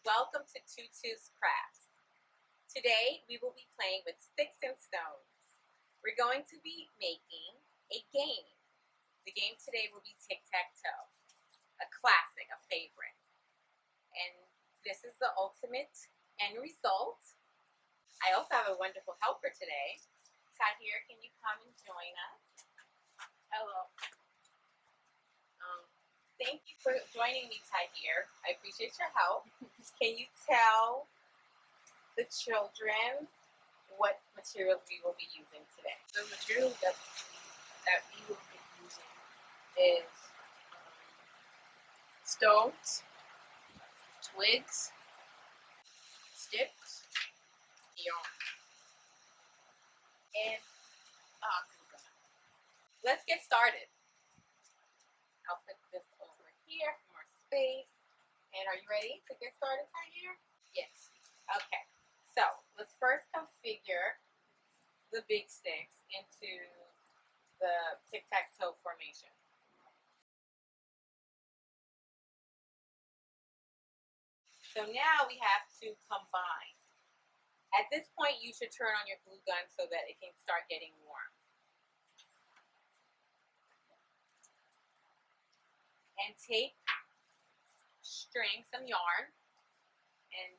Welcome to TuTu's Crafts. Today we will be playing with sticks and stones. We're going to be making a game. The game today will be Tic-Tac-Toe, a classic, a favorite. And this is the ultimate end result. I also have a wonderful helper today. Tahir, can you come and join us? Hello. Thank you for joining me, Tahir. I appreciate your help. Can you tell the children what materials we will be using today? The material that we will be using is stones, twigs, sticks, yarn, and glue gun. Let's get started. I'll put this over here for more space. And are you ready to get started, Tahir? Yes. Okay, so let's first configure the big sticks into the tic-tac-toe formation. So now we have to combine. At this point, you should turn on your glue gun so that it can start getting warm. And take string, some yarn, and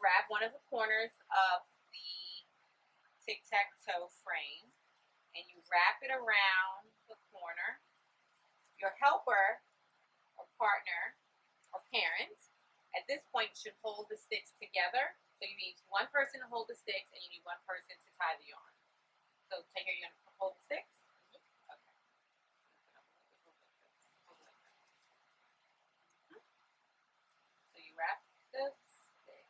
grab one of the corners of the tic-tac-toe frame, and you wrap it around the corner. Your helper or partner or parent at this point should hold the sticks together. So you need one person to hold the sticks and you need one person to tie the yarn. So take care, you're going to hold the sticks? Okay. So you wrap the stick.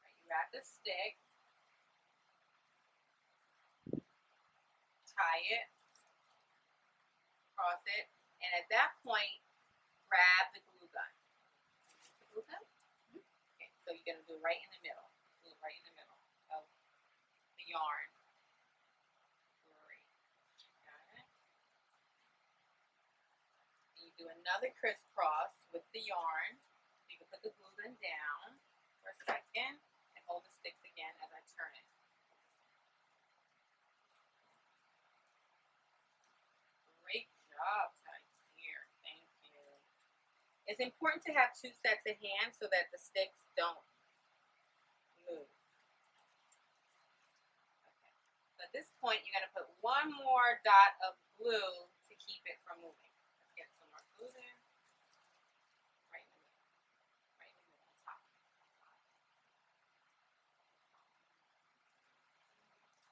Right, you wrap the stick. Tie it. Cross it. And at that point, grab the glue gun. The glue gun? Okay, so you're going to do it right in the middle. Do it right in the middle of the yarn. Great. Got it? And you do another crisscross with the yarn. You can put the glue gun down for a second and hold the sticks again as I turn it. Great job, Tahir. Thank you. It's important to have two sets of hands so that the sticks don't move. Okay. So at this point, you're going to put one more dot of glue to keep it from moving. Let's get some more glue there. Right in the middle. Right in the middle, on top.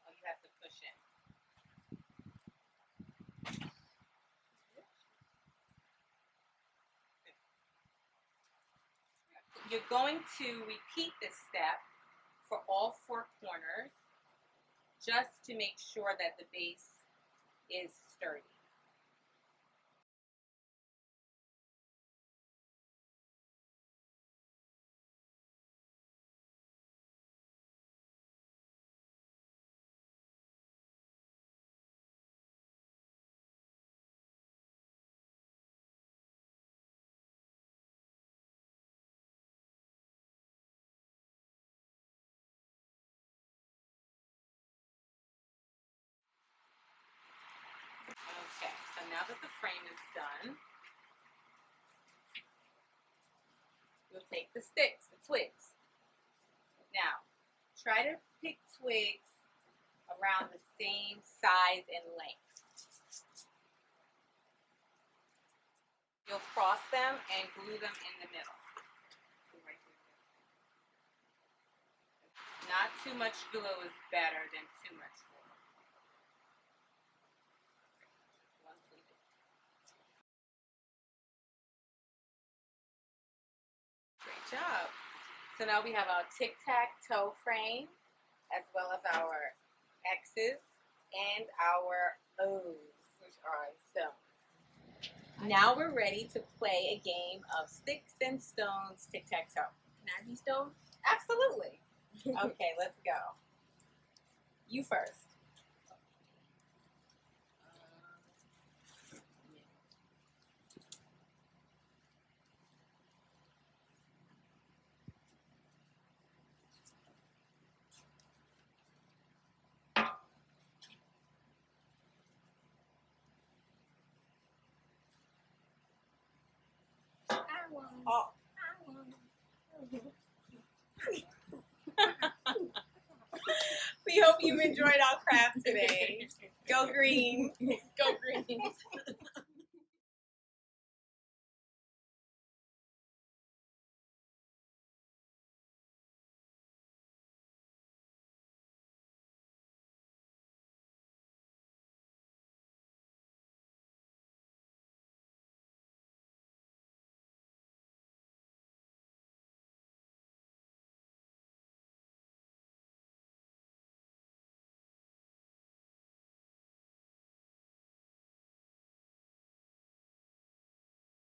Oh, you have to push in. You're going to repeat this step for all four corners just to make sure that the base is sturdy. Okay, so now that the frame is done, you'll take the sticks, the twigs. Now, try to pick twigs around the same size and length. You'll cross them and glue them in the middle. Not too much glue is better than too much glue. Great job. So now we have our tic-tac-toe frame, as well as our X's and our O's, which are stones. Now we're ready to play a game of sticks and stones tic-tac-toe. Can I be stone? Absolutely. Okay, let's go. You first. Oh. We hope you've enjoyed our craft today. Go green. Go green.